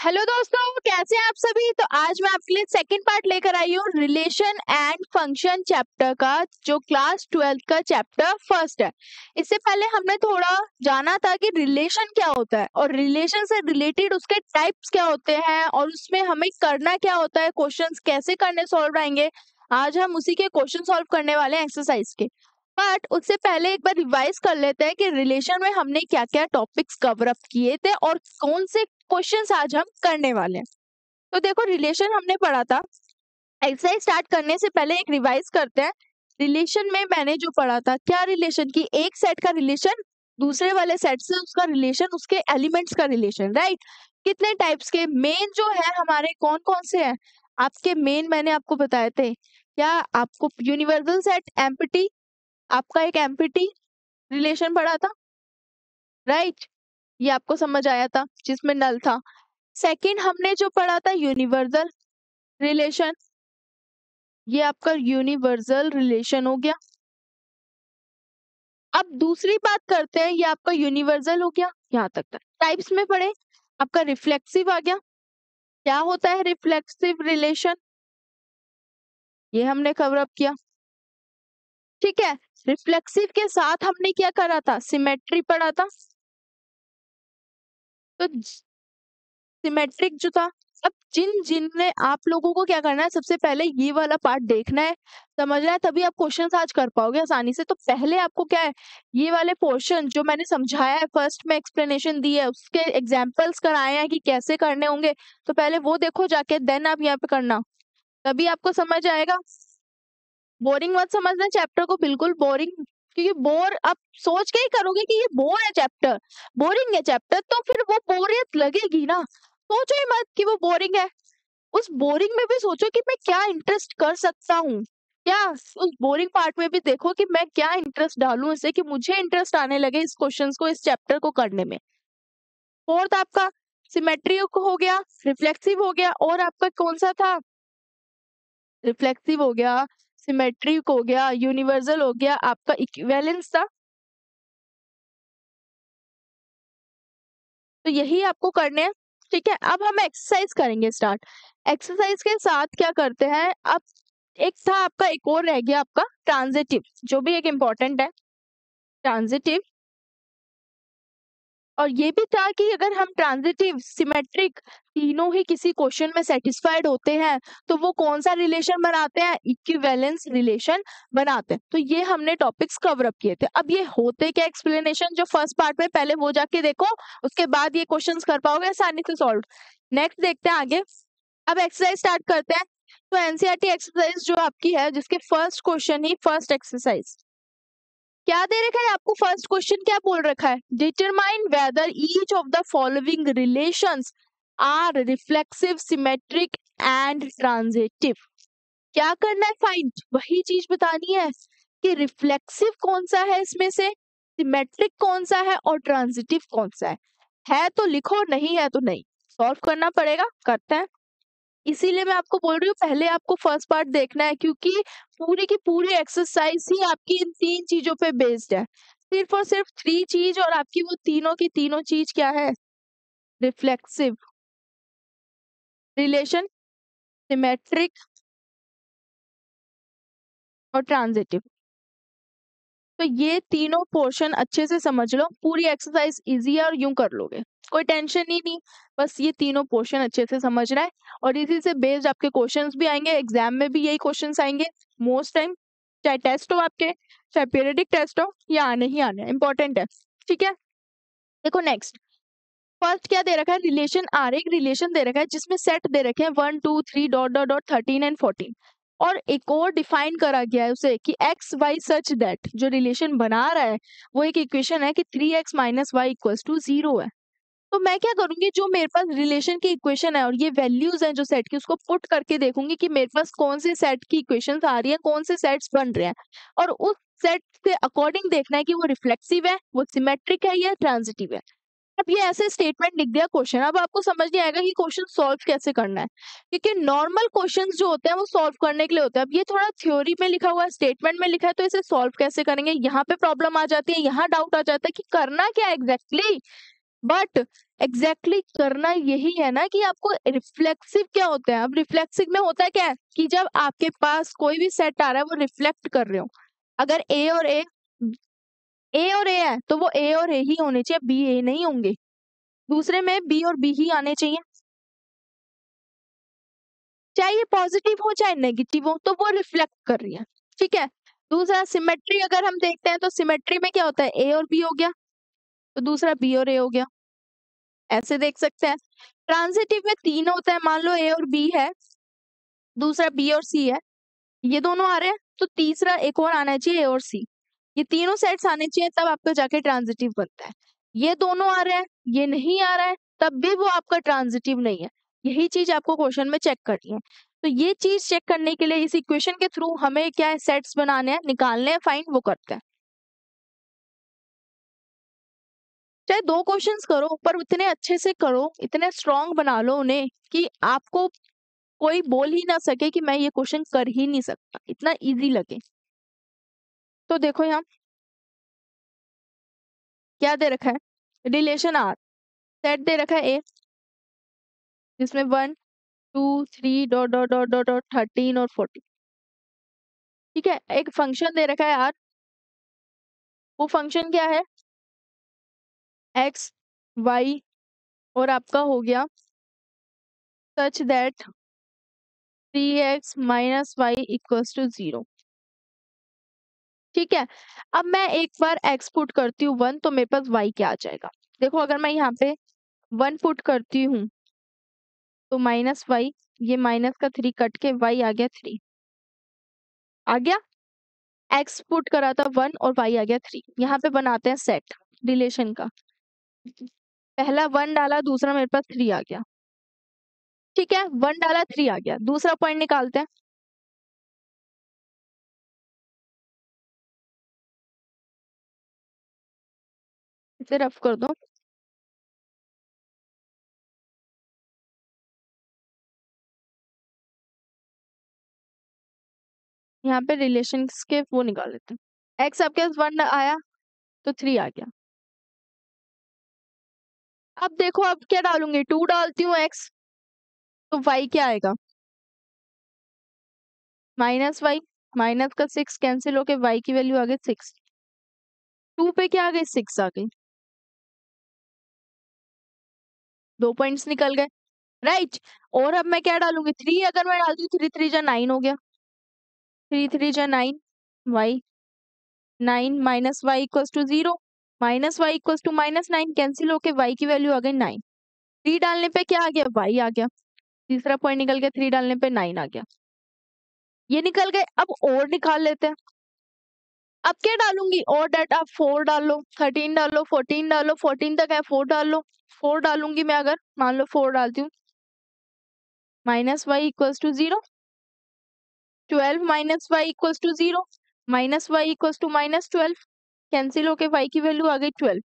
Hello दोस्तों, कैसे हैं आप सभी। तो आज मैं आपके लिए सेकंड पार्ट लेकर आई हूँ रिलेशन एंड फंक्शन चैप्टर का, जो क्लास 12th का चैप्टर फर्स्ट है। इससे पहले हमने थोड़ा जाना था कि रिलेशन क्या होता है और रिलेशन से रिलेटेड उसके टाइप्स क्या होते हैं और उसमें हमें करना क्या होता है, क्वेश्चंस कैसे करने सॉल्व आएंगे। आज हम उसी के क्वेश्चन सॉल्व करने वाले हैं एक्सरसाइज के। बट उससे पहले एक बार रिवाइज कर लेते हैं कि रिलेशन में हमने क्या क्या टॉपिक्स कवर अप किए थे और कौन से क्वेश्चंस आज हम करने वाले हैं। तो देखो, रिलेशन हमने पढ़ा था। एक्सरसाइज स्टार्ट करने से पहले एक रिवाइज करते हैं। रिलेशन में मैंने जो पढ़ा था, क्या रिलेशन की एक सेट का रिलेशन दूसरे वाले सेट से उसका रिलेशन, उसके एलिमेंट्स का रिलेशन, राइट। कितने टाइप्स के मेन जो है हमारे, कौन कौन से हैं आपके मेन, मैंने आपको बताए थे। क्या आपको यूनिवर्सल सेट, एम्प्टी, आपका एक एम्प्टी रिलेशन पढ़ा था, राइट। ये आपको समझ आया था जिसमें नल था। सेकंड हमने जो पढ़ा था यूनिवर्सल रिलेशन, ये आपका यूनिवर्सल रिलेशन हो गया। अब दूसरी बात करते हैं, ये आपका यूनिवर्सल हो गया, यहाँ तक था। टाइप्स में पढ़े, आपका रिफ्लेक्सिव आ गया। क्या होता है रिफ्लेक्सिव रिलेशन, ये हमने कवर अप किया, ठीक है। रिफ्लेक्सिव के साथ हमने क्या करा था, सिमेट्री पढ़ा था। तो सिमेट्रिक जो था, अब जिनने आप लोगों को क्या करना है, सबसे पहले ये वाला पार्ट देखना है, समझना है, तभी आप क्वेश्चन आज कर पाओगे आसानी से। तो पहले आपको क्या है, ये वाले पोर्शन जो मैंने समझाया है, फर्स्ट में एक्सप्लेनेशन दी है, उसके एग्जाम्पल्स कराए हैं कि कैसे करने होंगे, तो पहले वो देखो जाके, देन आप यहाँ पे करना, तभी आपको समझ आएगा। बोरिंग मत समझना चैप्टर को, बिल्कुल बोरिंग, क्योंकि बोर आप सोच के ही करोगे कि ये बोर है चैप्टर, बोरिंग है चैप्टर, तो फिर वो बोरियत लगेगी ना। सोचो ही मत कि वो बोरिंग है, उस बोरिंग में भी सोचो कि मैं क्या इंटरेस्ट कर सकता हूँ। क्या उस बोरिंग पार्ट में भी देखो कि मैं क्या इंटरेस्ट डालूं इससे कि मुझे इंटरेस्ट आने लगे इस क्वेश्चंस को, इस चैप्टर को करने में। फोर्थ आपका सिमेट्री हो गया, रिफ्लेक्सिव हो गया, और आपका कौन सा था, रिफ्लेक्सिव हो गया, सिमेट्रिक हो गया, यूनिवर्सल हो गया, आपका इक्विवेलेंस था। तो यही आपको करने हैं, ठीक है। अब हम एक्सरसाइज करेंगे स्टार्ट। एक्सरसाइज के साथ क्या करते हैं, अब एक था आपका, एक और रह गया आपका ट्रांजिटिव, जो भी एक इम्पोर्टेंट है, ट्रांजिटिव। और ये भी था कि अगर हम ट्रांजिटिव, सिमेट्रिक तीनों ही किसी क्वेश्चन में सेटिस्फाइड होते हैं तो वो कौन सा रिलेशन बनाते हैं, इक्विवेलेंस रिलेशन बनाते हैं। तो ये हमने टॉपिक्स कवर अप किए थे। अब ये होते क्या, एक्सप्लेनेशन जो फर्स्ट पार्ट में, पहले वो जाके देखो, उसके बाद ये क्वेश्चंस कर पाओगे आसानी से सॉल्व। नेक्स्ट देखते हैं आगे। अब एक्सरसाइज स्टार्ट करते हैं। तो एनसीईआरटी एक्सरसाइज जो आपकी है, जिसके फर्स्ट क्वेश्चन ही, फर्स्ट एक्सरसाइज क्या दे रखा है आपको, फर्स्ट क्वेश्चन क्या बोल रखा है, determine whether each of the following relations are reflexive, symmetric and transitive. क्या करना है, फाइंड, वही चीज बतानी है कि रिफ्लेक्सिव कौन सा है इसमें से, सिमेट्रिक कौन सा है और ट्रांजिटिव कौन सा है तो लिखो, नहीं है तो नहीं, सॉल्व करना पड़ेगा, करते हैं। इसीलिए मैं आपको बोल रही हूँ, पहले आपको फर्स्ट पार्ट देखना है, क्योंकि पूरी की पूरी एक्सरसाइज ही आपकी इन तीन चीजों पे बेस्ड है, सिर्फ और सिर्फ थ्री चीज, और आपकी वो तीनों की तीनों चीज क्या है, रिफ्लेक्सिव रिलेशन, सिमेट्रिक और ट्रांजिटिव। तो ये तीनों पोर्शन अच्छे से समझ लो, पूरी एक्सरसाइज इजी है और यूं कर लोगे, कोई टेंशन ही नहीं। बस ये तीनों पोर्शन अच्छे से समझना है, और इसी से बेस्ड आपके क्वेश्चंस भी आएंगे, एग्जाम में भी यही क्वेश्चंस आएंगे मोस्ट टाइम, चाहे टेस्ट हो आपके, चाहे पीरियडिक टेस्ट हो, या आने ही आने, इंपॉर्टेंट है, ठीक है। देखो नेक्स्ट, फर्स्ट क्या दे रखा है, रिलेशन आर, एक रिलेशन दे रखा है जिसमें सेट दे रखे हैं 1 2 3 डॉट डॉट डॉट 13 एंड 14, और एक और डिफाइन करा गया है उसे कि एक्स वाई सच दैट, जो रिलेशन बना रहा है वो एक इक्वेशन है कि 3x minus y equals to 0 है। तो मैं क्या करूंगी, जो मेरे पास रिलेशन की इक्वेशन है और ये वैल्यूज हैं जो सेट की, उसको पुट करके देखूंगी कि मेरे पास कौन से सेट की इक्वेशंस आ रही है, कौन से सेट्स बन रहे हैं, और उस सेट से अकॉर्डिंग देखना है कि वो रिफ्लेक्सिव है, वो सिमेट्रिक है या ट्रांजिटिव है। अब ये ऐसे स्टेटमेंट लिख दिया क्वेश्चन, अब आपको समझ नहीं आएगा कि क्वेश्चन सॉल्व कैसे करना है, क्योंकि नॉर्मल क्वेश्चंस जो होते हैं वो सॉल्व करने के लिए होते हैं। अब ये थोड़ा थ्योरी में लिखा हुआ है, स्टेटमेंट में लिखा है, तो इसे सॉल्व कैसे करेंगे, यहाँ पे प्रॉब्लम आ जाती है, यहाँ डाउट आ जाता है कि करना क्या एग्जैक्टली बट एग्जैक्टली करना यही है ना कि आपको रिफ्लेक्सिव क्या होता है। अब रिफ्लेक्सिव में होता है क्या है कि जब आपके पास कोई भी सेट आ रहा है वो रिफ्लेक्ट कर रहे हो। अगर ए और ए है तो वो ए और ए ही होने चाहिए, बी ए नहीं होंगे। दूसरे में बी और बी ही आने चाहिए, चाहे ये पॉजिटिव हो चाहे नेगेटिव हो, तो वो रिफ्लेक्ट कर रही है। ठीक है। दूसरा सिमेट्री अगर हम देखते हैं तो सिमेट्री में क्या होता है, ए और बी हो गया तो दूसरा बी और ए हो गया, ऐसे देख सकते हैं। ट्रांजिटिव में तीन होता है, मान लो ए और बी है, दूसरा बी और सी है, ये दोनों आ रहे हैं तो तीसरा एक और आना चाहिए ए और सी। ये तीनों सेट्स आने चाहिए तब आपका जाके ट्रांजिटिव बनता है। ये दोनों आ रहे हैं, ये नहीं आ रहा है, तब भी वो आपका ट्रांजिटिव नहीं है। यही चीज आपको क्वेश्चन में चेक करनी है। तो ये चीज चेक करने के लिए इस इक्वेशन के थ्रू हमें क्या है, सेट्स बनाने हैं, निकालने हैं, फाइंड वो करते हैं। चाहे दो क्वेश्चंस करो पर इतने अच्छे से करो, इतने स्ट्रांग बना लो उन्हें कि आपको कोई बोल ही ना सके कि मैं ये क्वेश्चन कर ही नहीं सकता, इतना इजी लगे। तो देखो यहाँ क्या दे रखा है, रिलेशन आर, सेट दे रखा है ए जिसमें 1 2 3 dot dot dot dot dot 13 और 14। ठीक है। एक फंक्शन दे रखा है आर, वो फंक्शन क्या है, एक्स वाई, और आपका हो गया such that 3x minus y equals to 0। ठीक है। अब मैं एक बार x पुट करती हूँ 1 तो मेरे पास y क्या आ जाएगा। देखो अगर मैं यहाँ पे 1 पुट करती हूँ तो माइनस वाई, ये माइनस का 3 कट के y आ गया 3, आ गया। x पुट करा था 1 और y आ गया 3। यहाँ पे बनाते हैं सेट रिलेशन का, पहला 1 डाला, दूसरा मेरे पास 3 आ गया। ठीक है, 1 डाला 3 आ गया। दूसरा पॉइंट निकालते हैं, इसे रफ कर दो। यहाँ पे रिलेशन के वो निकाल लेते हैं। x आपके पास 1 आया तो 3 आ गया। अब देखो अब क्या डालूंगी, 2 डालती हूँ x तो y क्या आएगा, माइनस वाई, माइनस का 6 कैंसिल होके y की वैल्यू आ गई 6। 2 पे क्या आ गई, 6 आ गई, 2 पॉइंट्स निकल गए, राइट। और अब मैं क्या डालूंगी, 3 अगर मैं डालती हूँ 3 3 जा 9 हो गया, 3 3 जा 9, y 9 minus y equals to 0, minus y equals to minus 9 cancel होके y की वैल्यू आ गई 9। 3 डालने पे क्या आ गया, y आ गया, तीसरा पॉइंट निकल गया, 3 डालने पे 9 आ गया, ये निकल गए। अब और निकाल लेते हैं। अब क्या डालूंगी, और डेट आप 4 डाल लो, 13 डालो, 14 डालो, 14 तक है 4 डाल लो। 4 डालूंगी मैं, अगर मान लो 4 डालती हूँ, minus y equals to 0, 12 minus y equals to 0, minus y equals to minus 12, cancel होके y की वैल्यू आ गई 12,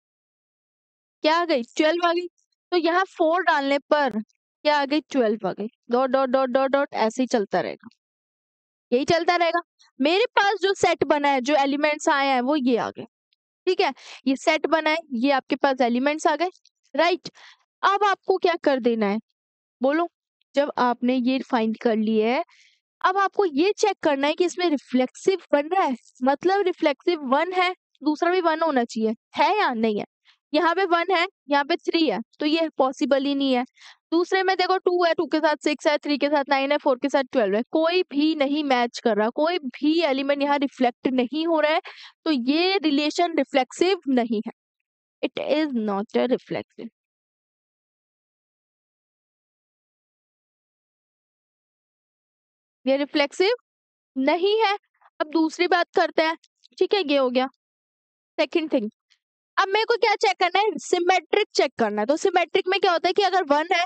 क्या आ गई 12 आ गई। तो यहाँ 4 डालने पर क्या आ गई, 12 आ गई। Dot dot dot dot dot ऐसे ही चलता रहेगा, यही चलता रहेगा। मेरे पास जो सेट बना है, जो एलिमेंट्स आए हैं वो ये आ गए। ठीक है, ये सेट बना है, ये आपके पास एलिमेंट्स आ गए, राइट। अब आपको क्या कर देना है, बोलो। जब आपने ये फाइंड कर लिए है, अब आपको ये चेक करना है कि इसमें रिफ्लेक्सिव बन रहा है, मतलब रिफ्लेक्सिव 1 है, दूसरा भी 1 होना चाहिए, है या नहीं है। यहाँ पे 1 है, यहाँ पे 3 है, तो ये पॉसिबल ही नहीं है। दूसरे में देखो 2 है, 2 के साथ 6 है, 3 के साथ 9 है, 4 के साथ 12 है, कोई भी नहीं मैच कर रहा, कोई भी एलिमेंट यहाँ रिफ्लेक्ट नहीं हो रहा है, तो ये रिलेशन रिफ्लेक्सिव नहीं है, it is not a reflexive. ये रिफ्लेक्सिव नहीं है। अब दूसरी बात करते हैं, ठीक है, ये हो गया सेकंड थिंग। अब मेरे को क्या चेक करना है, सिमेट्रिक चेक करना है। तो सिमेट्रिक में क्या होता है कि अगर 1 है,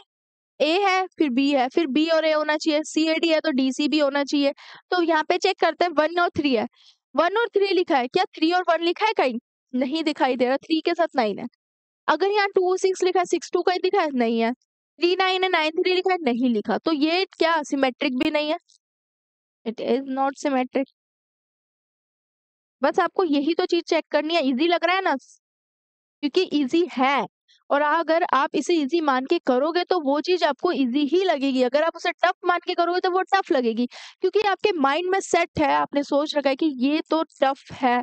ए है, फिर बी है, फिर बी और ए होना चाहिए, सी ए डी है तो डी सी बी होना चाहिए। तो यहाँ पे चेक करते हैं, 1 और 3 है, 1 और 3 लिखा है क्या, 3 और 1 लिखा है कहीं, नहीं दिखाई दे रहा, 3 के साथ 9 है। अगर यहाँ 2 6 लिखा है, 6 2 कहीं दिखा है, नहीं है। 3 9 है, 9 3 लिखा है, नहीं लिखा, तो ये क्या सिमेट्रिक भी नहीं है, इट इज नॉट सिमेट्रिक। बस आपको यही तो चीज चेक करनी है, इजी लग रहा है ना, क्योंकि इजी है और अगर आप इसे इजी मान के करोगे तो वो चीज आपको इजी ही लगेगी, अगर आप उसे टफ मान के करोगे तो वो टफ लगेगी, क्योंकि आपके माइंड में सेट है, आपने सोच रखा है कि ये तो टफ है,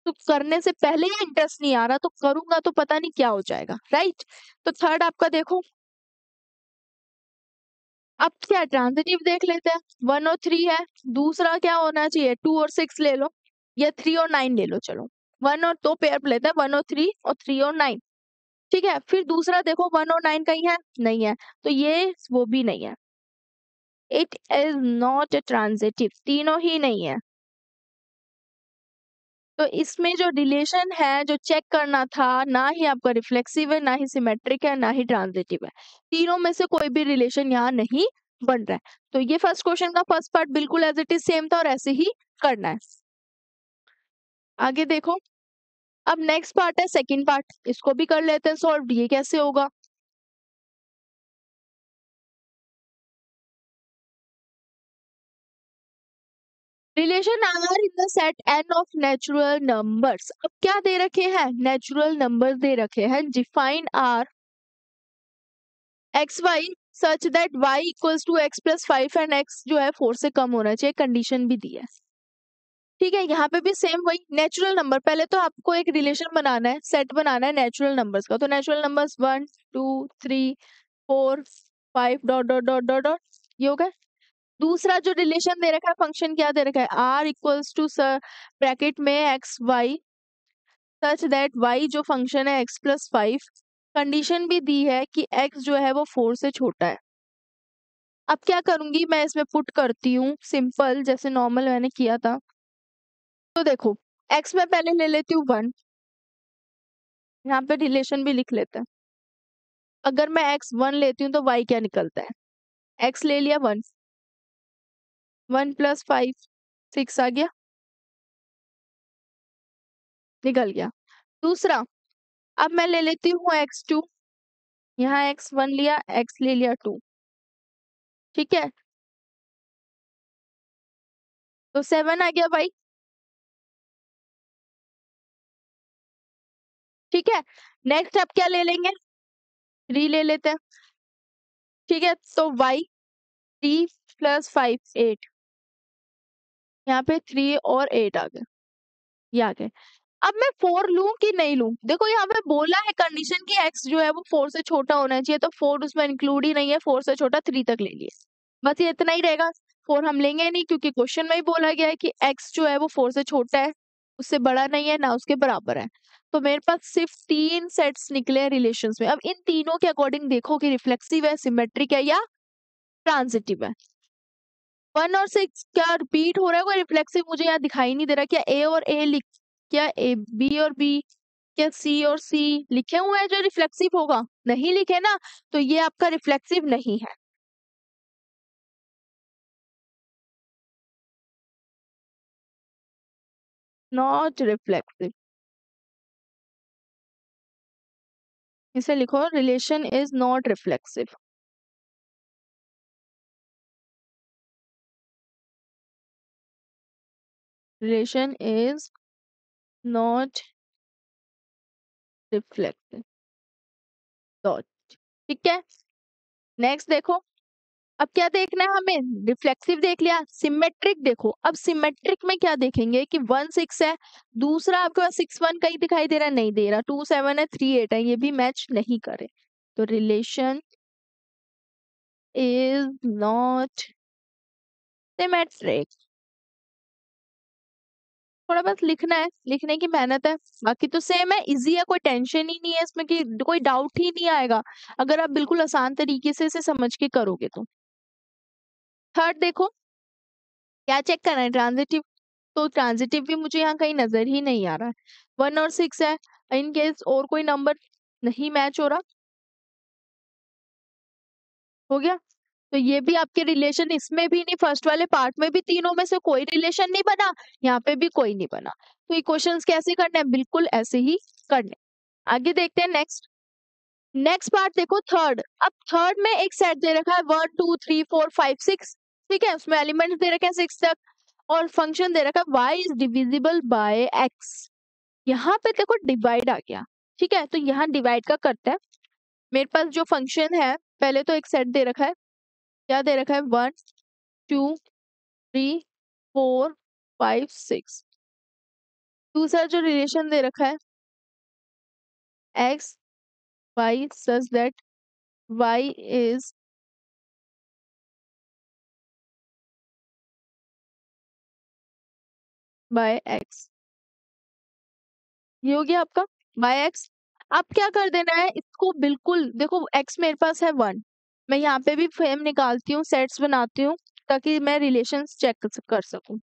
तो करने से पहले ही इंटरेस्ट नहीं आ रहा, तो करूंगा तो पता नहीं क्या हो जाएगा, राइट। तो थर्ड आपका देखो, अब क्या ट्रांजिटिव देख लेते हैं, 1 और 3 है, दूसरा क्या होना चाहिए, 2 और 6 ले लो, या 3 और 9 ले लो, चलो 1 और 2 पेयर लेते हैं, 1 और 3 और 3 और 9, ठीक है। फिर दूसरा देखो 1 और 9 कहीं है, नहीं है, तो ये वो भी नहीं है, it is not a transitive, तीनों ही नहीं है। तो इसमें जो रिलेशन है जो चेक करना था, ना ही आपका रिफ्लेक्सिव है, ना ही सिमेट्रिक है, ना ही ट्रांजिटिव है, तीनों में से कोई भी रिलेशन यहाँ नहीं बन रहा है। तो ये फर्स्ट क्वेश्चन का फर्स्ट पार्ट बिल्कुल एज इट इज सेम था और ऐसे ही करना है। आगे देखो, अब नेक्स्ट पार्ट है सेकंड पार्ट, इसको भी कर लेते हैं सॉल्व, ये कैसे होगा। Relation R in the set N of natural numbers, अब क्या दे रखे हैं, नेचुरल नंबर्स दे रखे हैं, define R x y such that y equals to x plus 5 and x जो है 4 से कम होना चाहिए, कंडीशन भी दी है, ठीक है। यहाँ पे भी सेम वही नेचुरल नंबर, पहले तो आपको एक रिलेशन बनाना है, सेट बनाना है नेचुरल नंबर्स का, तो natural numbers 1 2 3 4 5 dot dot dot dot dot, ये हो गया। दूसरा जो रिलेशन दे रखा है, फंक्शन क्या दे रखा है, आर इक्वल्स टू ब्रैकेट में x y such that y जो फंक्शन है एक्स प्लस 5, कंडीशन भी दी है कि एक्स जो है वो 4 से छोटा है। अब क्या करूंगी मैं, इसमें पुट करती हूँ सिंपल, जैसे नॉर्मल मैंने किया था। तो देखो, एक्स में पहले ले लेती हूँ 1, यहाँ पे रिलेशन भी लिख लेते हैं, अगर मैं एक्स 1 लेती हूँ तो वाई क्या निकलता है, एक्स ले लिया 1, 1 प्लस 5 6 आ गया, निकल गया। दूसरा, अब मैं ले लेती हूँ x2, यहाँ x1 लिया, x ले लिया 2, ठीक है, तो 7 आ गया भाई, ठीक है। नेक्स्ट अब क्या ले लेंगे, 3 ले लेते हैं, ठीक है, तो y 3 प्लस 5 8, यहाँ पे 3 और 8 आ गए, ये आ गए। अब मैं 4 लूं कि नहीं लूं, देखो यहाँ पे बोला है कंडीशन कि x जो है वो 4 से छोटा होना चाहिए, तो 4 उसमें इंक्लूड ही नहीं है, 4 से छोटा 3 तक ले लिए, बस ये इतना ही रहेगा। 4 हम लेंगे नहीं, क्योंकि क्वेश्चन में ही बोला गया है कि x जो है वो 4 से छोटा है, उससे बड़ा नहीं है, ना उसके बराबर है। तो मेरे पास सिर्फ 3 सेट्स निकले हैं रिलेशंस में। अब इन तीनों के अकॉर्डिंग देखो कि रिफ्लेक्सिव है, सिमेट्रिक है या ट्रांजिटिव है। 1 और 6 क्या रिपीट हो रहा है, कोई रिफ्लेक्सिव मुझे यहाँ दिखाई नहीं दे रहा, क्या ए और ए लिख, क्या ए बी और बी, क्या सी और सी लिखे हुए हैं जो रिफ्लेक्सिव होगा, नहीं लिखे ना, तो ये आपका रिफ्लेक्सिव नहीं है। नॉट रिफ्लेक्सिव, इसे लिखो, relation is not reflexive, relation is not reflexive, dot, ठीक है। नेक्स्ट देखो, अब क्या देखना है हमें, रिफ्लेक्सिव देख लिया, सिमेट्रिक देखो। अब सिमेट्रिक में क्या देखेंगे कि 1 6 है, दूसरा आपके पास 6 1 कहीं दिखाई दे रहा है, नहीं दे रहा, 2 7 है, 3 8 है, ये भी मैच नहीं करे, तो रिलेशन इज नॉट सिमेट्रिक। थोड़ा बस लिखना है, लिखने की मेहनत है, बाकी तो सेम है, इजी है, कोई टेंशन ही नहीं है इसमें, कि कोई डाउट ही नहीं आएगा अगर आप बिल्कुल आसान तरीके से इसे समझ के करोगे तो। थर्ड देखो, क्या चेक करना है, ट्रांजिटिव, तो ट्रांजिटिव भी मुझे यहाँ कहीं नजर ही नहीं आ रहा है, 1 और 6 है, इन केस और कोई नंबर नहीं मैच हो रहा, हो गया। तो ये भी आपके रिलेशन, इसमें भी नहीं, फर्स्ट वाले पार्ट में भी तीनों में से कोई रिलेशन नहीं बना, यहाँ पे भी कोई नहीं बना, तो इक्वेशंस कैसे करने हैं, बिल्कुल ऐसे ही करने। आगे देखते हैं नेक्स्ट, नेक्स्ट पार्ट देखो थर्ड। अब थर्ड में एक सेट दे रखा है 1 2 3 4 5 6, ठीक है, उसमें एलिमेंट्स दे रखे हैं 6 तक, और फंक्शन दे रखा है y is divisible by x, यहाँ पे देखो डिवाइड आ गया, ठीक है, तो यहाँ डिवाइड का करते हैं, मेरे पास जो फंक्शन है पहले तो एक सेट दे रखा है, क्या दे रखा है 1 2 3 4 5 6। दूसरा जो रिलेशन दे रखा है x y such that y is by x, ये हो गया आपका बाय एक्स। अब क्या कर देना है इसको, बिल्कुल देखो एक्स मेरे पास है 1, मैं यहाँ पे भी फ्रेम निकालती हूँ, सेट्स बनाती हूँ ताकि मैं रिलेशंस चेक कर सकूं।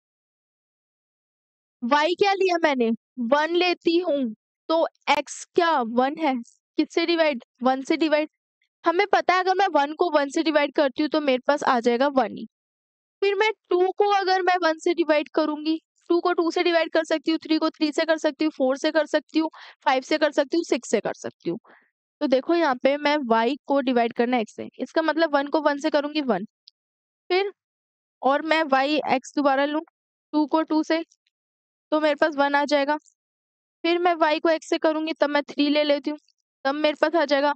y क्या लिया मैंने 1 लेती हूँ तो x क्या 1 है, किससे डिवाइड 1 से डिवाइड। हमें पता है अगर मैं 1 को 1 से डिवाइड करती हूँ तो मेरे पास आ जाएगा 1 ही। फिर मैं 2 को अगर मैं 1 से डिवाइड करूंगी, 2 को 2 से डिवाइड कर सकती हूँ, 3 को 3 से कर सकती हूँ, 4 से कर सकती हूँ, 5 से कर सकती हूँ, 6 से कर सकती हूँ। तो देखो यहाँ पे मैं y को डिवाइड करना x से, इसका मतलब 1 को 1 से करूंगी 1, फिर और मैं y x दोबारा लूं 2 को 2 से तो मेरे पास 1 आ जाएगा। फिर मैं y को x से करूंगी तब मैं 3 ले लेती हूँ, तब मेरे पास आ जाएगा।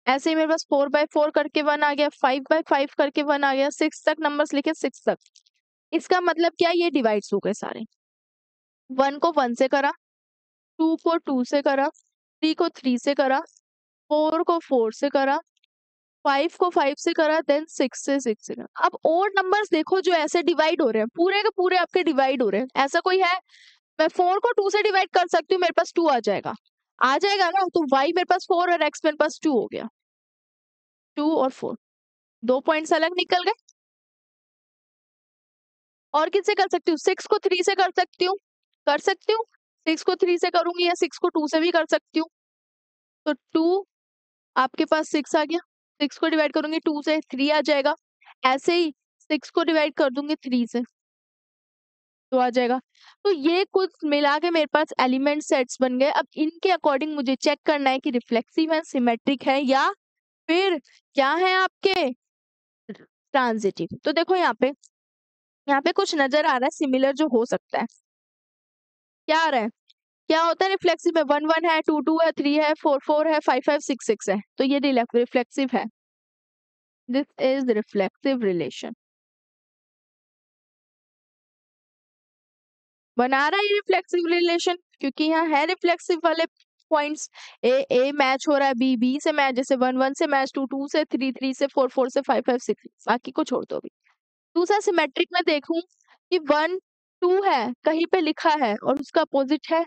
ऐसे ही मेरे पास 4/4 करके 1 आ गया, 5/5 करके 1 आ गया, 6 तक नंबर्स लिखे 6 तक। इसका मतलब क्या, ये डिवाइड्स हो गए सारे। 1 को 1 से करा, 2 को 2 से करा, 3 को 3 से करा, 4 को 4 से करा, 5 को 5 से करा, देन 6 से 6 से करा। अब और नंबर्स देखो जो ऐसे डिवाइड हो रहे हैं, पूरे के पूरे आपके डिवाइड हो रहे हैं। ऐसा कोई है, मैं 4 को 2 से डिवाइड कर सकती हूँ, मेरे पास 2 आ जाएगा, आ जाएगा ना। तो y मेरे पास 4 और x मेरे पास 2 हो गया, 2 और 4, 2 पॉइंट्स अलग निकल गए। और किससे कर सकती हूँ, 6 को 3 से कर सकती हूँ, 6 को 3 से करूंगी या 6 को 2 से भी कर सकती हूँ। तो 2 आपके पास 6 आ गया, 6 को डिवाइड करूंगी 2 से 3 आ जाएगा। ऐसे ही 6 को डिवाइड कर दूंगी 3 से तो आ जाएगा। तो ये कुछ मिला के मेरे पास एलिमेंट सेट्स बन गए। अब इनके अकॉर्डिंग मुझे चेक करना है कि रिफ्लेक्सिव है, सिमेट्रिक है, या फिर क्या है आपके ट्रांजिटिव। तो देखो यहाँ पे कुछ नजर आ रहा है सिमिलर जो हो सकता है। क्या आ रहा है, क्या होता है रिफ्लेक्सिव में, 1 1 है, 2 2 है, 3 है, 4 4 है, 5 5 6 6 है, तो ये रिफ्लेक्सिव है। This is reflexive relation. बना रहा है रिफ्लेक्सिव रिलेशन क्योंकि यहाँ है रिफ्लेक्सिव वाले पॉइंट्स। ए मैच हो रहा है, बी से मैच, जैसे 1 1 से मैच, 2 2 से, 3 3 से, 4 4 से, 5 5 6, बाकी को छोड़ दो अभी। दूसरा सिमेट्रिक में देखूं कि 1 2 है कहीं पे लिखा है और उसका अपोजिट है,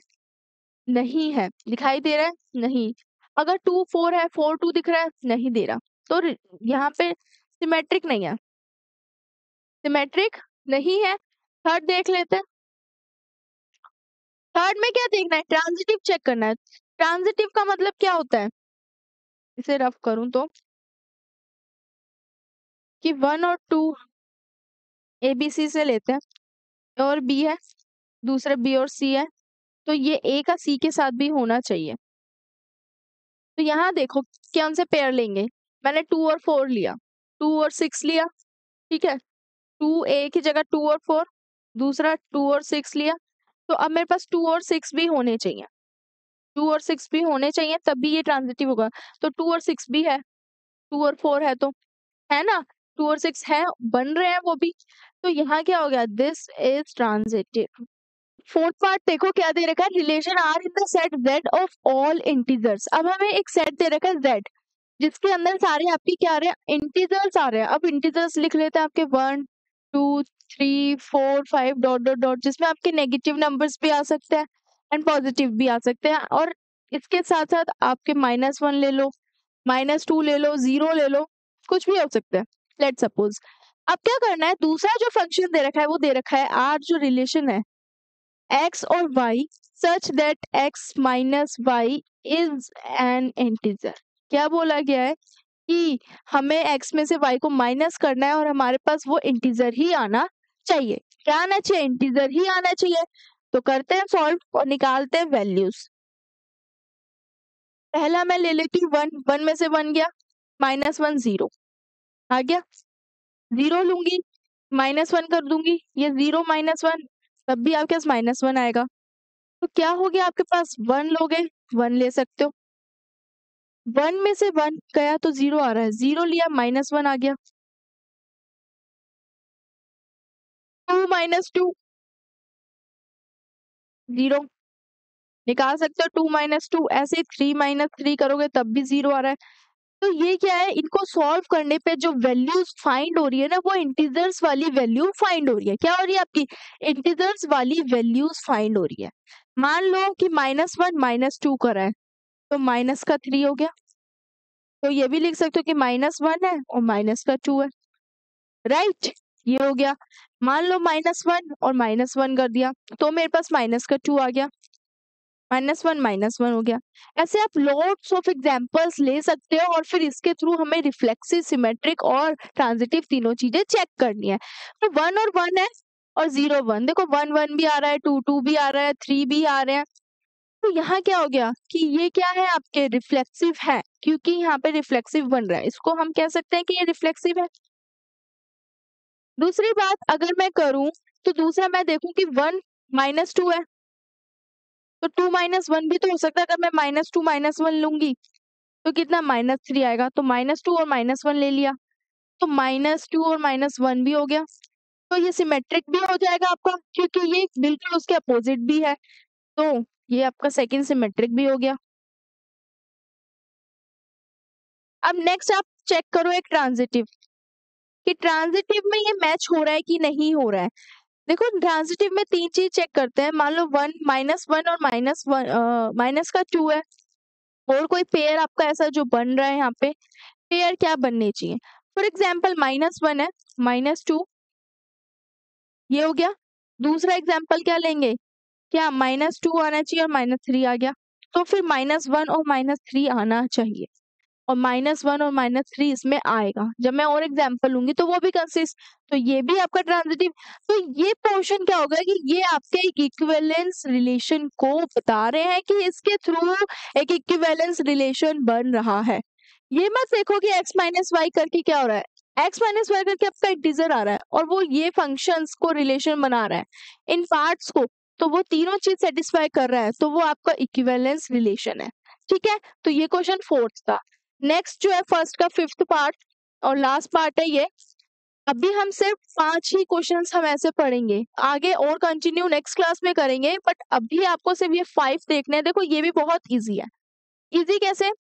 नहीं है, दिखाई दे रहा है, नहीं। अगर 2 4 है, 4 2 दिख रहा है, नहीं दे रहा, तो यहाँ पे सिमेट्रिक नहीं है, सिमेट्रिक नहीं है। थर्ड देख लेते हैं। थर्ड में क्या देखना है, ट्रांजिटिव चेक करना है। ट्रांजिटिव का मतलब क्या होता है, इसे रफ करूं तो कि 1 और 2 ए बी सी से लेते हैं और बी है, दूसरा बी और सी है, तो ये ए का सी के साथ भी होना चाहिए। तो यहाँ देखो क्या उनसे पेयर लेंगे, मैंने 2 और 4 लिया, 2 और 6 लिया, ठीक है, 2 ए की जगह 2 और 4, दूसरा 2 और 6 लिया, तो अब मेरे पास 2 और 6 भी होने चाहिए, 2 और 6 भी होने चाहिए तभी ये ट्रांजिटिव होगा। तो 2 और 6 भी है, 2 और 4 है, तो है ना, 2 और 6 है, बन रहे हैं वो भी। तो यहाँ क्या हो गया, this is transitive. Fourth part देखो क्या दे रखा है, relation R in the set z of all integers. अब हमें एक सेट दे रखा है z जिसके अंदर सारे आपके क्या आ रहे हैं, इंटीजर्स आ रहे हैं। अब इंटीजर्स लिख लेते हैं आपके 1 2 3 4 5 डॉट डॉट डॉट, जिसमें आपके नेगेटिव नंबर्स भी आ सकते हैं एंड पॉजिटिव भी आ सकते हैं, और इसके साथ साथ आपके -1 ले लो, -2 ले लो, 0 ले लो, कुछ भी हो सकता है। लेट सपोज अब क्या करना है, दूसरा जो फंक्शन दे रखा है वो दे रखा है आर, जो रिलेशन है x और y such that x minus y is an integer। क्या बोला गया है कि हमें x में से y को माइनस करना है और हमारे पास वो इंटीजर ही आना चाहिए। क्या आना चाहिए, इंटीजर ही आना चाहिए। तो करते हैं सॉल्व और निकालते हैं वैल्यूज। पहला मैं ले लेती हूँ 1, 1 में से 1 गया, -1 0 आ गया, 0 लूंगी, -1 कर दूंगी, ये 0 -1 तब भी आपके पास -1 आएगा। तो क्या हो गया आपके पास, 1 लोगे 1 ले सकते हो, 1 में से 1 गया तो 0 आ रहा है, 0 लिया -1 आ गया, 2 - 2 0 निकाल सकते हो, 2 - 2 ऐसे ही 3 - 3 करोगे तब भी 0 आ रहा है। तो ये क्या है, इनको सॉल्व करने पे जो वैल्यूज फाइंड हो रही है ना, वो इंटीजर्स वाली वैल्यू फाइंड हो रही है। क्या हो रही है आपकी? इंटीजर्स वाली वैल्यूज फाइंड हो रही है। मान लो कि -1 -2 करा है, तो माइनस का 3 हो गया। तो ये भी लिख सकते हो कि -1 है और माइनस का 2 है, राइट? ये हो गया। मान लो -1 और -1 कर दिया, तो मेरे पास माइनस का 2 आ गया, -1 हो गया। ऐसे आप लॉट्स ऑफ एग्जांपल्स ले सकते हो और फिर इसके थ्रू हमें रिफ्लेक्सिव, सिमेट्रिक और ट्रांजिटिव तीनों चीजें चेक करनी है। तो 1 और 1 है और 0 1, देखो 1 1 भी आ रहा है, 2 2 भी आ रहा है, 3 भी आ रहे हैं। तो यहाँ क्या हो गया कि ये क्या है, आपके रिफ्लेक्सिव है, क्योंकि यहाँ पे रिफ्लेक्सिव बन रहा है, इसको हम कह सकते हैं कि ये रिफ्लेक्सिव है। दूसरी बात अगर मैं करूं, तो दूसरा मैं देखूं कि 1 -2 है, तो 2 -1 भी तो हो सकता है। अगर मैं -2 -1 लूंगी तो कितना, -3 आएगा, तो -2 और -1 ले लिया, तो -2 और -1 भी हो गया। तो ये सिमेट्रिक भी हो जाएगा आपका, क्योंकि ये बिल्कुल उसके अपोजिट भी है, तो ये आपका सेकंड सिमेट्रिक भी हो गया। अब नेक्स्ट आप चेक करो एक ट्रांजिटिव, कि ट्रांजिटिव में ये मैच हो रहा है कि नहीं हो रहा है। देखो ट्रांजिटिव में 3 चीज चेक करते हैं। मान लो 1 -1 और माइनस का 2 है, और कोई पेयर आपका ऐसा जो बन रहा है, यहाँ पे पेयर क्या बनने चाहिए। फॉर एग्जाम्पल -1 है, -2 ये हो गया। दूसरा एग्जाम्पल क्या लेंगे, क्या -2 आना चाहिए और -3 आ गया, तो फिर -1 और -3 आना चाहिए, और -1 और -3 इसमें आएगा। जब मैं और एग्जाम्पल लूंगी तो वो भी कंसिस्ट, तो ये भी आपका ट्रांजिटिव। तो ये पोर्शन क्या होगा कि ये आपके एक इक्विवेलेंस रिलेशन को बता रहे हैं कि इसके थ्रू एक इक्विवेलेंस रिलेशन बन रहा है। ये मत देखो कि x माइनस वाई करके क्या हो रहा है, x माइनस वाई करके आपका इंटीजर आ रहा है और वो ये फंक्शंस को रिलेशन बना रहा है, इन पार्ट्स को, तो वो तीनों चीज सेटिस्फाई कर रहा है, तो वो आपका इक्विवेलेंस रिलेशन है। ठीक है, तो ये क्वेश्चन 4th था। नेक्स्ट जो है फर्स्ट का 5th पार्ट और लास्ट पार्ट है ये। अभी हम सिर्फ 5 ही क्वेश्चंस हम ऐसे पढ़ेंगे, आगे और कंटिन्यू नेक्स्ट क्लास में करेंगे, बट अभी आपको सिर्फ ये 5 देखने हैं। देखो ये भी बहुत इजी है। इजी कैसे?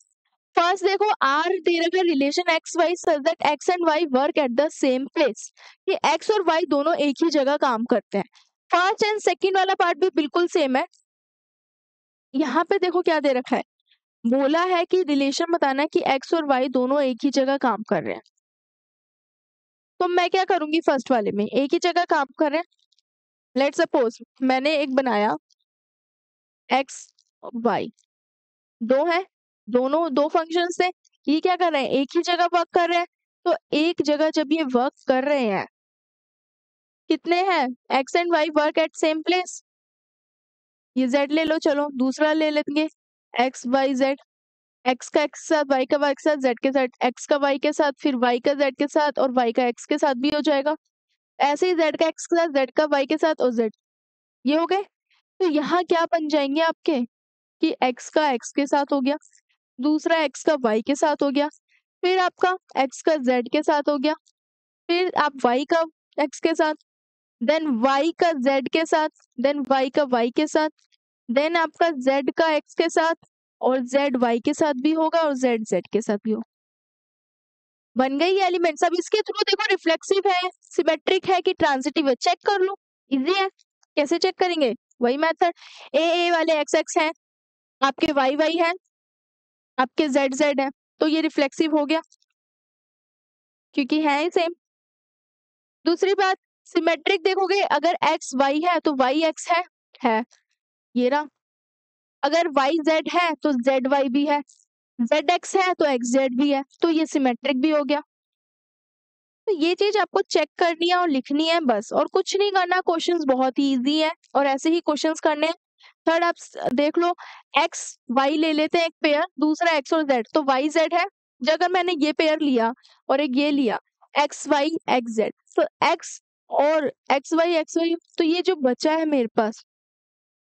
फर्स्ट देखो, आर दे रखा है relation x y such that x and y work at the same place, ये एक्स और वाई दोनों एक ही जगह काम करते हैं। फर्स्ट एंड सेकंड वाला पार्ट भी बिल्कुल सेम है। यहाँ पे देखो क्या दे रखा है, बोला है कि रिलेशन बताना है कि एक्स और वाई दोनों एक ही जगह काम कर रहे हैं। तो मैं क्या करूंगी, फर्स्ट वाले में एक ही जगह काम कर रहे हैं। लेट सपोज मैंने एक बनाया एक्स वाई, दो है, दोनों दो फंक्शन थे, ये क्या कर रहे हैं, एक ही जगह वर्क कर रहे हैं। तो एक जगह जब ये वर्क कर रहे हैं, कितने हैं, x and y work at same place, ये जेड ले लो, चलो दूसरा ले लेंगे एक्स वाई जेड, एक्स का एक्स के साथ, वाई का वाई के साथ, जेड के साथ, एक्स का वाई के साथ, फिर वाई का जेड के साथ और वाई का एक्स के साथ भी हो जाएगा। ऐसे ही जेड का एक्स के साथ, जेड का वाई के साथ और जेड, ये हो गए। तो यहाँ क्या बन जाएंगे आपके, कि एक्स का एक्स के साथ हो गया, दूसरा एक्स का वाई के साथ हो गया, फिर आपका एक्स का जेड के साथ हो गया, फिर आप वाई का एक्स के साथ, देन वाई का जेड के साथ, देन वाई का वाई के साथ, देन आपका जेड का एक्स के साथ, और जेड वाई के साथ भी होगा और जेड जेड के साथ भी होगा। बन गई एलिमेंट्स। अब इसके थ्रू देखो रिफ्लेक्सिव है, सिमेट्रिक है कि ट्रांजिटिव है, चेक कर लो, इजी है। कैसे चेक करेंगे, वही मेथड, ए वाले एक्स एक्स है, आपके वाई वाई है, आपके जेड जेड है, तो ये रिफ्लेक्सिव हो गया क्योंकि है ही सेम। दूसरी बात, सिमेट्रिक देखोगे, अगर एक्स वाई है तो वाई एक्स है ये रहा, अगर वाई जेड है तो जेड वाई भी है, जेड एक्स है तो एक्स जेड भी है, तो ये सिमेट्रिक भी हो गया। तो ये चीज आपको चेक करनी है और लिखनी है बस, और कुछ नहीं करना। क्वेश्चंस बहुत ही इजी है और ऐसे ही क्वेश्चंस करने हैं। थर्ड आप देख लो, एक्स वाई ले लेते हैं एक पेयर, दूसरा एक्स और जेड, तो वाई जेड है। जब अगर मैंने ये पेयर लिया और एक ये लिया, एक्स वाई एक्स जेड, तो एक्स और एक्स वाई, तो ये जो बचा है मेरे पास,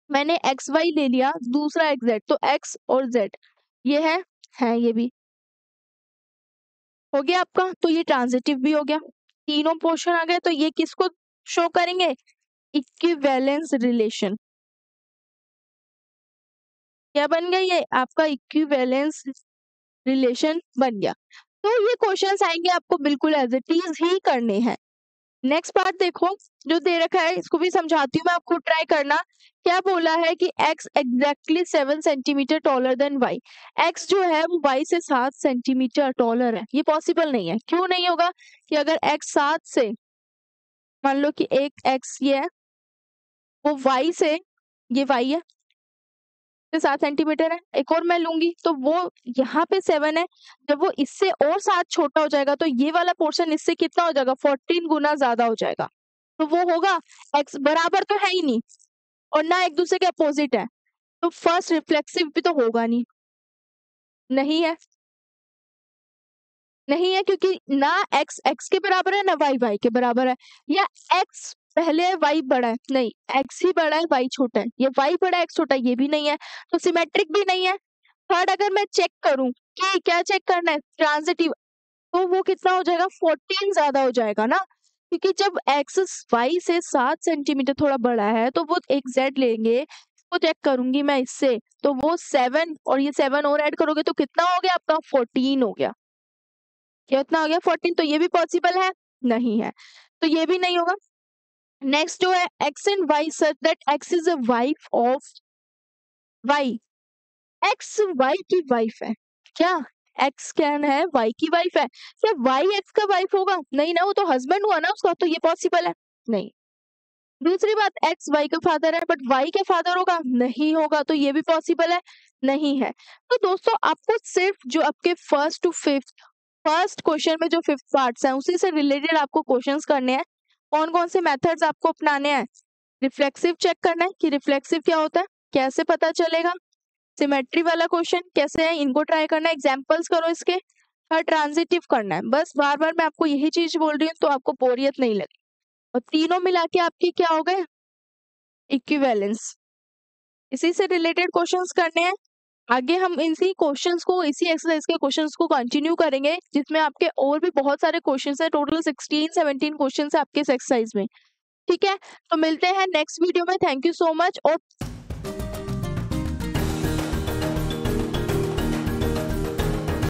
मैंने एक्स वाई ले लिया, दूसरा एक्स जेड, तो एक्स और जेड ये है है ये भी हो गया आपका। तो ये ट्रांजिटिव भी हो गया, तीनों पोर्शन आ गए। तो ये किसको शो करेंगे? Equivalence relation. क्या बन गया? ये आपका इक्विवेलेंस रिलेशन बन गया। तो ये क्वेश्चंस आएंगे आपको बिल्कुल एज इट इज ही करने हैं। नेक्स्ट पार्ट देखो जो दे रखा है, इसको भी समझाती हूँ मैं, आपको ट्राई करना। क्या बोला है कि x exactly 7 centimetre taller than y। x जो है वो y से 7 सेंटीमीटर टॉलर है। ये पॉसिबल नहीं है। क्यों नहीं होगा? कि अगर x 7 से, मान लो कि एक x ये है, वो y से, ये y है, 7 सेंटीमीटर है। एक और मैं लूंगी तो वो यहाँ पे 7 है। जब वो इससे और 7 छोटा हो जाएगा तो ये वाला पोर्शन इससे कितना हो जाएगा? 14 गुना ज्यादा हो जाएगा। तो वो होगा, x बराबर तो है ही नहीं और ना एक दूसरे के अपोजिट है, तो फर्स्ट रिफ्लेक्सिव भी तो होगा नहीं। नहीं है, नहीं है, क्योंकि ना x x के बराबर है ना y y के बराबर है। या x पहले है y बड़ा है, नहीं, x ही बड़ा है y छोटा है। ये y बड़ा है x छोटा है, ये भी नहीं है। तो सिमेट्रिक भी नहीं है। थर्ड, अगर मैं चेक करूं कि क्या चेक करना है, ट्रांजिटिव, तो वो कितना हो जाएगा? 14 ज्यादा हो जाएगा ना, क्योंकि जब x y से 7 सेंटीमीटर थोड़ा बड़ा है तो वो एक z लेंगे, वो चेक करूंगी मैं इससे, तो वो 7 और ये 7 और ऐड करोगे तो कितना हो गया आपका? 14 हो गया। कितना हो गया? 14। तो ये भी पॉसिबल है? नहीं है, तो ये भी नहीं होगा। नेक्स्ट जो है, x and y such that x is a wife of y। x y की वाइफ है क्या? x क्या है? y की वाइफ है। क्या y x का वाइफ होगा? नहीं ना, वो तो हस्बैंड हुआ ना उसका, तो ये पॉसिबल है? नहीं। दूसरी बात, x y का फादर है बट y क्या फादर होगा? नहीं होगा, तो ये भी पॉसिबल है? नहीं है। तो दोस्तों आपको सिर्फ जो आपके first to fifth, first question में जो फिफ्थ पार्ट्स हैं उसी से रिलेटेड आपको क्वेश्चंस करने हैं। कौन कौन से मेथड्स आपको अपनाने हैं? रिफ्लेक्सिव चेक करना है कि रिफ्लेक्सिव क्या होता है, कैसे पता चलेगा। सिमेट्री वाला क्वेश्चन कैसे है, इनको ट्राई करना है, एग्जांपल्स करो इसके। हर ट्रांजिटिव करना है। बस बार बार मैं आपको यही चीज बोल रही हूँ तो आपको बोरियत नहीं लगी। और तीनों मिला के आपकी क्या हो गए? इक्विवेलेंस। इसी से रिलेटेड क्वेश्चंस करने हैं। आगे हम इसी क्वेश्चंस को, इसी एक्सरसाइज के क्वेश्चंस को कंटिन्यू करेंगे, जिसमें आपके और भी बहुत सारे क्वेश्चंस हैं। टोटल 16-17 क्वेश्चंस है आपके इस एक्सरसाइज में। ठीक है, तो मिलते हैं नेक्स्ट वीडियो में। Thank you so much. और